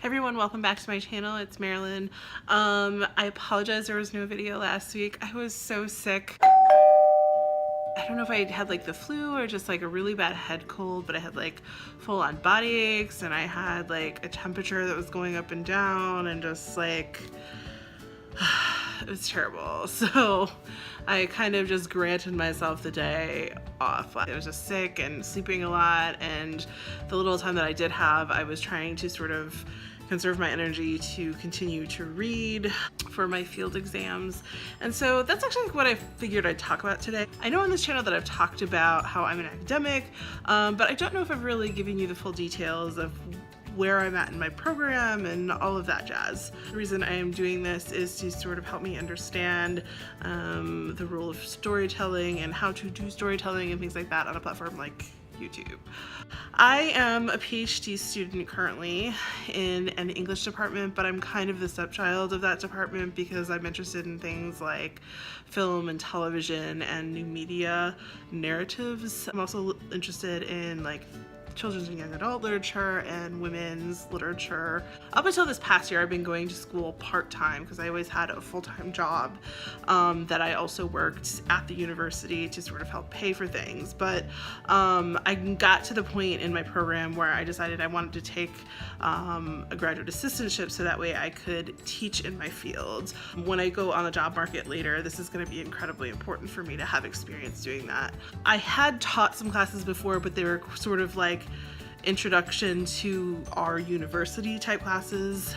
Hey everyone, welcome back to my channel. It's Marilyn. I apologize there was no video last week. I was so sick. I don't know if I had like the flu or just like a really bad head cold, but I had like full-on body aches and I had like a temperature that was going up and down and just like it was terrible. So I kind of just granted myself the day off. I was just sick and sleeping a lot, and the little time that I did have, I was trying to sort of conserve my energy to continue to read for my field exams. And so that's actually what I figured I'd talk about today. I know on this channel that I've talked about how I'm an academic, but I don't know if I've really given you the full details of where I'm at in my program and all of that jazz. The reason I am doing this is to sort of help me understand the role of storytelling and how to do storytelling and things like that on a platform like YouTube. I am a PhD student currently in an English department, but I'm kind of the stepchild of that department because I'm interested in things like film and television and new media narratives. I'm also interested in like children's and young adult literature and women's literature. Up until this past year, I've been going to school part-time because I always had a full-time job that I also worked at the university to sort of help pay for things. But I got to the point in my program where I decided I wanted to take a graduate assistantship so that way I could teach in my field. When I go on the job market later, this is going to be incredibly important for me to have experience doing that. I had taught some classes before, but they were sort of like introduction to our university type classes.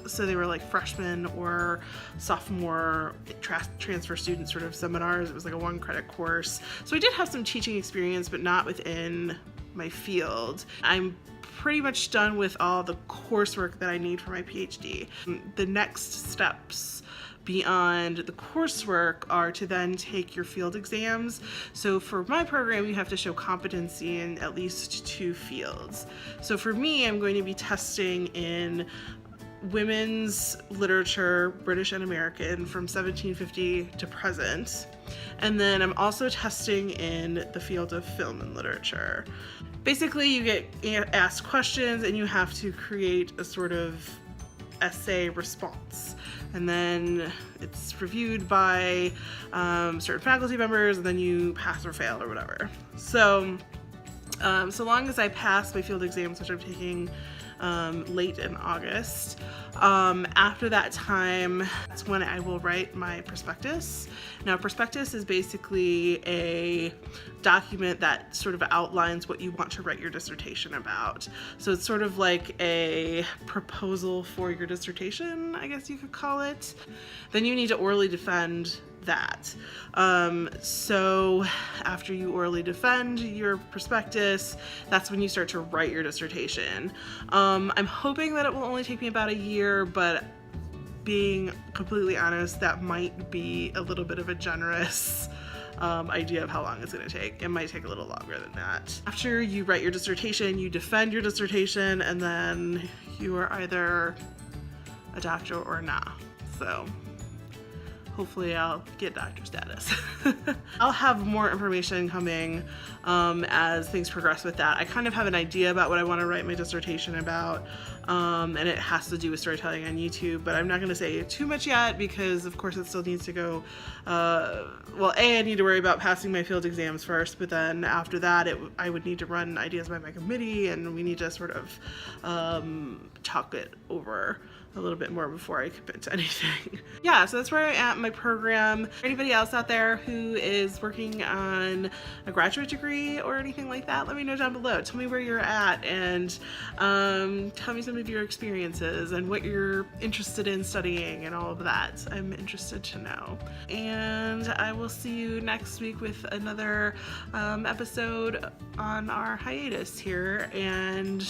So they were like freshman or sophomore transfer student sort of seminars. It was like a 1-credit course. So I did have some teaching experience, but not within my field. I'm pretty much done with all the coursework that I need for my PhD. The next steps beyond the coursework are to then take your field exams. So for my program, you have to show competency in at least 2 fields. So for me, I'm going to be testing in women's literature, British and American, from 1750 to present. And then I'm also testing in the field of film and literature. Basically, you get asked questions and you have to create a sort of essay response, and then it's reviewed by certain faculty members, and then you pass or fail or whatever. So so long as I pass my field exams, which I'm taking late in August, after that time, that's when I will write my prospectus. Now, prospectus is basically a document that sort of outlines what you want to write your dissertation about. So it's sort of like a proposal for your dissertation, I guess you could call it. Then you need to orally defend that. So after you orally defend your prospectus, that's when you start to write your dissertation. I'm hoping that it will only take me about a year, but being completely honest, that might be a little bit of a generous idea of how long it's going to take. It might take a little longer than that. After you write your dissertation, you defend your dissertation, and then you are either a doctor or not. So hopefully I'll get doctor status. I'll have more information coming as things progress with that. I kind of have an idea about what I want to write my dissertation about, and it has to do with storytelling on YouTube, but I'm not going to say too much yet because of course it still needs to go, well, I need to worry about passing my field exams first, but then after that I would need to run ideas by my committee, and we need to sort of talk it over a little bit more before I commit to anything. Yeah, so that's where I'm at in my program. Anybody else out there who is working on a graduate degree or anything like that, let me know down below. Tell me where you're at, and tell me some of your experiences and what you're interested in studying and all of that. I'm interested to know. And I will see you next week with another episode on our hiatus here. And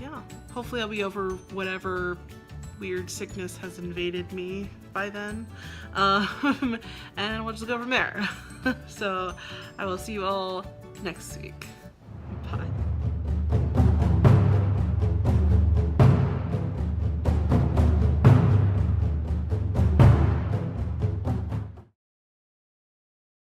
yeah, hopefully I'll be over whatever weird sickness has invaded me by then, and we'll just go from there. So I will see you all next week. Bye.